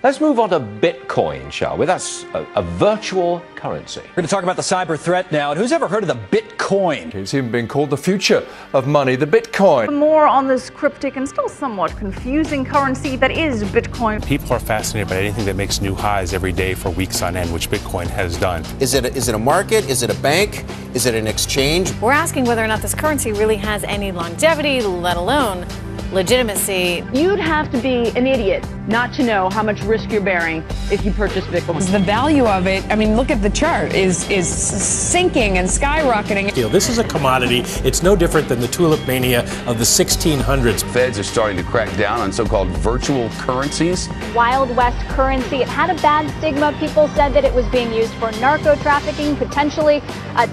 Let's move on to Bitcoin, shall we? That's a virtual currency. We're going to talk about the cyber threat now. And who's ever heard of the Bitcoin? It's even been called the future of money, the Bitcoin. More on this cryptic and still somewhat confusing currency that is Bitcoin. People are fascinated by anything that makes new highs every day for weeks on end, which Bitcoin has done. Is it a market? Is it a bank? Is it an exchange? We're asking whether or not this currency really has any longevity, let alone legitimacy. You'd have to be an idiot not to know how much risk you're bearing if you purchase Bitcoin. The value of it, I mean, look at the chart, is sinking and skyrocketing. This is a commodity. It's no different than the tulip mania of the 1600s. Feds are starting to crack down on so-called virtual currencies. Wild West currency. It had a bad stigma. People said that it was being used for narco trafficking, potentially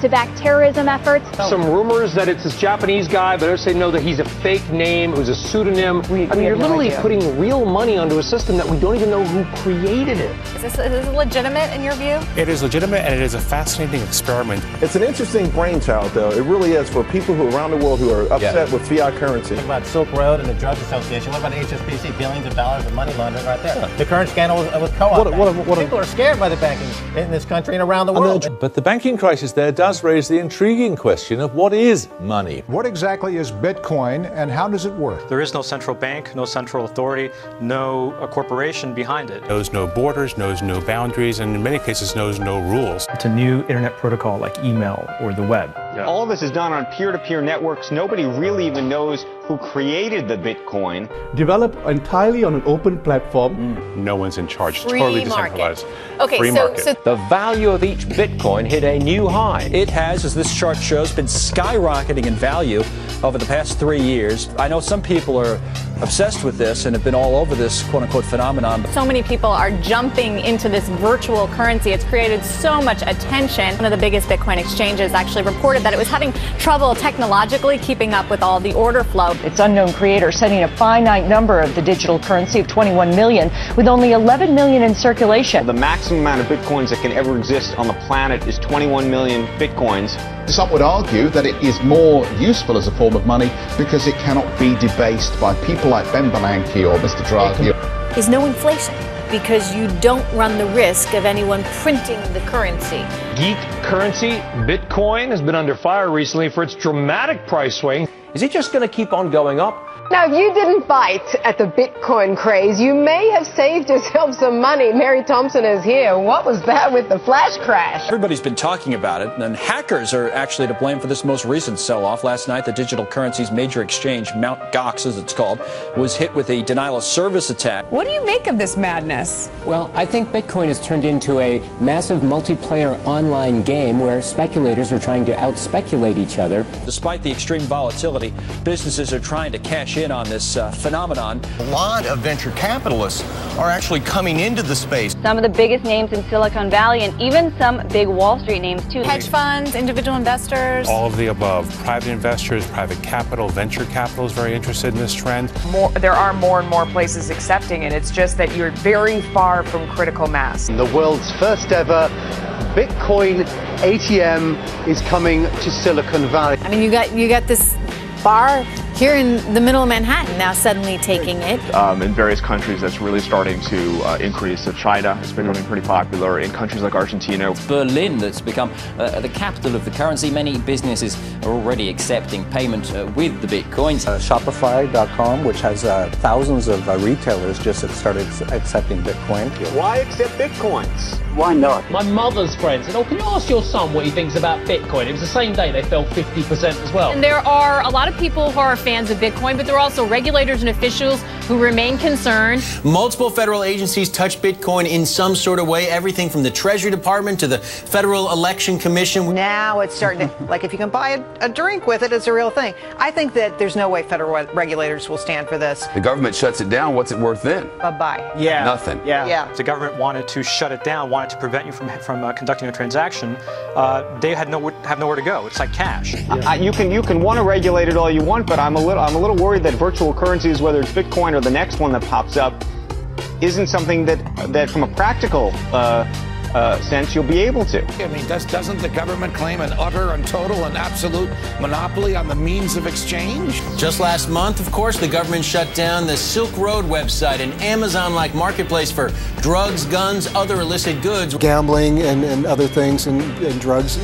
to back terrorism efforts. Some rumors that it's this Japanese guy, but others say no, that he's a fake name, it was a pseudonym. You're literally putting real money onto a system that we don't even know who created it. Is this legitimate in your view? It is legitimate, and it is a fascinating experiment. It's an interesting brainchild, though. It really is, for people who around the world who are upset with fiat currency. What about Silk Road and the Drug Association? What about HSBC? Billions of dollars of money laundering right there. The current scandal with Co-op. People are scared by the banking in this country and around the world. But the banking crisis there does raise the intriguing question of what is money? What exactly is Bitcoin and how does it work? There is no central bank, no central authority, no corporation behind it. Knows no borders, knows no boundaries, and in many cases knows no rules. It's a new internet protocol like email or the web. All of this is done on peer-to-peer networks. Nobody really even knows who created the Bitcoin. Developed entirely on an open platform. No one's in charge. Free totally market. decentralized. Okay, Free market. so The value of each Bitcoin hit a new high. It has, as this chart shows, been skyrocketing in value over the past 3 years. I know some people are obsessed with this and have been all over this quote-unquote phenomenon. so many people are jumping into this virtual currency. It's created so much attention. One of the biggest Bitcoin exchanges actually reported that it was having trouble technologically keeping up with all the order flow. Its unknown creator setting a finite number of the digital currency of 21 million, with only 11 million in circulation. The maximum amount of Bitcoins that can ever exist on the planet is 21 million Bitcoins. Some would argue that it is more useful as a form of money because it cannot be debased by people like Ben Bernanke or Mr. Draghi. Is no inflation because you don't run the risk of anyone printing the currency. Geek currency, Bitcoin, has been under fire recently for its dramatic price swing. Is it just going to keep on going up? Now, if you didn't bite at the Bitcoin craze, you may have saved yourself some money. Mary Thompson is here. What was that with the flash crash? Everybody's been talking about it, and hackers are actually to blame for this most recent sell-off. Last night, the digital currency's major exchange, Mt. Gox as it's called, was hit with a denial of service attack. What do you make of this madness? Well, I think Bitcoin has turned into a massive multiplayer online game where speculators are trying to out-speculate each other. Despite the extreme volatility, businesses are trying to cash in on this phenomenon. A lot of venture capitalists are actually coming into the space. Some of the biggest names in Silicon Valley and even some big Wall Street names too. Hedge funds, individual investors. All of the above. Private investors, private capital, venture capital is very interested in this trend. There are more and more places accepting it. It's just that you're very far from critical mass. The world's first ever Bitcoin ATM is coming to Silicon Valley. I mean, you got this bar here in the middle of Manhattan now suddenly taking it. In various countries, that's really starting to increase. So China has been becoming pretty popular. In countries like Argentina. It's Berlin that's become the capital of the currency. Many businesses are already accepting payment with the Bitcoins. Shopify.com, which has thousands of retailers, just started accepting Bitcoin. Why accept Bitcoins? Why not? My mother's friend said, can you ask your son what he thinks about Bitcoin? It was the same day they fell 50% as well. And there are a lot of people who are fans of Bitcoin, but there are also regulators and officials who remain concerned. Multiple federal agencies touch Bitcoin in some sort of way, everything from the Treasury Department to the Federal Election Commission. Now it's starting to, like, if you can buy a drink with it, it's a real thing. I think that there's no way federal regulators will stand for this. The government shuts it down. What's it worth then? Bye-bye. Yeah. Nothing. Yeah. If the government wanted to shut it down, wanted to prevent you from conducting a transaction, they have nowhere to go. It's like cash. You can want to regulate it all you want, but I'm a little worried that virtual currencies, whether it's Bitcoin or the next one that pops up, isn't something that from a practical sense, you'll be able to. I mean, doesn't the government claim an utter and total and absolute monopoly on the means of exchange? Just last month, of course, the government shut down the Silk Road website, an Amazon-like marketplace for drugs, guns, other illicit goods. Gambling and other things and drugs.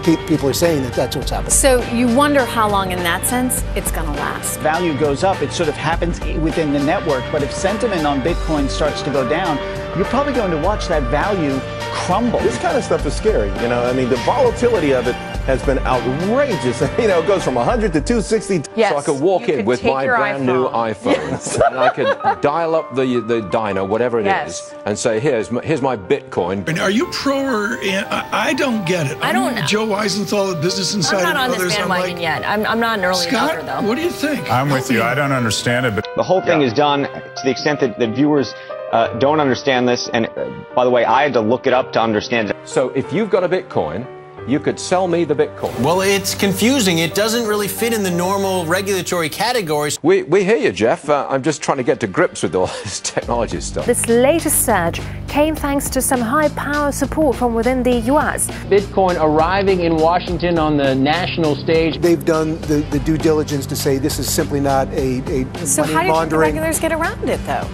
People are saying that that's what's happening. So you wonder how long in that sense it's going to last. Value goes up. It sort of happens within the network. But if sentiment on Bitcoin starts to go down, you're probably going to watch that value crumble. This kind of stuff is scary. You know, I mean, the volatility of it has been outrageous. You know, it goes from 100 to 260. Yes, so I could walk in with my brand new iPhone and I could dial up the dyno, whatever it is, and say, here's my Bitcoin. And are you pro or I don't get it. I don't know. Joe Weisenthal of Business Insider. I'm not on this bandwagon yet. I'm not an early adopter, though. What do you think? I'm with you. I don't understand it. But the whole thing is done to the extent that viewers don't understand this. And by the way, I had to look it up to understand it. So if you've got a Bitcoin, you could sell me the Bitcoin. Well, it's confusing. It doesn't really fit in the normal regulatory categories. We hear you, Jeff. I'm just trying to get to grips with all this technology stuff. This latest surge came thanks to some high-power support from within the U.S. Bitcoin arriving in Washington on the national stage. They've done the due diligence to say this is simply not a So money how do you think the laundering. regulators get around it, though?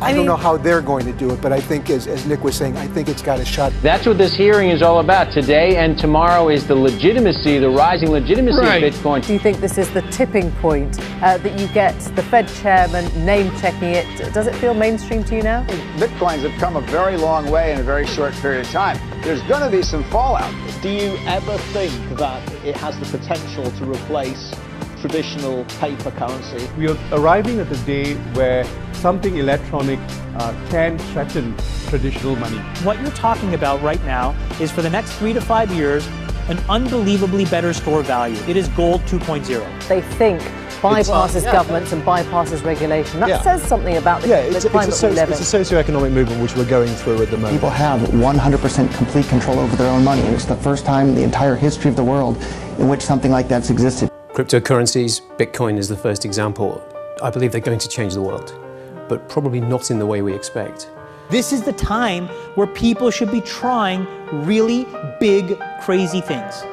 I don't know how they're going to do it, but I think, as Nick was saying, I think it's got a shot. That's what this hearing is all about. Today and tomorrow is the legitimacy, the rising legitimacy of Bitcoin. Do you think this is the tipping point that you get the Fed chairman name-checking it? Does it feel mainstream to you now? Bitcoins have come a very long way in a very short period of time. There's going to be some fallout. Do you ever think that it has the potential to replace traditional paper currency? We are arriving at the day where something electronic can threaten traditional money. What you're talking about right now is for the next 3 to 5 years, an unbelievably better store of value. It is gold 2.0. They think bypasses governments and bypasses regulation. That says something about the climate we live in. It's a socioeconomic movement which we're going through at the moment. People have 100% complete control over their own money, and it's the first time in the entire history of the world in which something like that's existed. Cryptocurrencies, Bitcoin is the first example. I believe they're going to change the world, but probably not in the way we expect. This is the time where people should be trying really big, crazy things.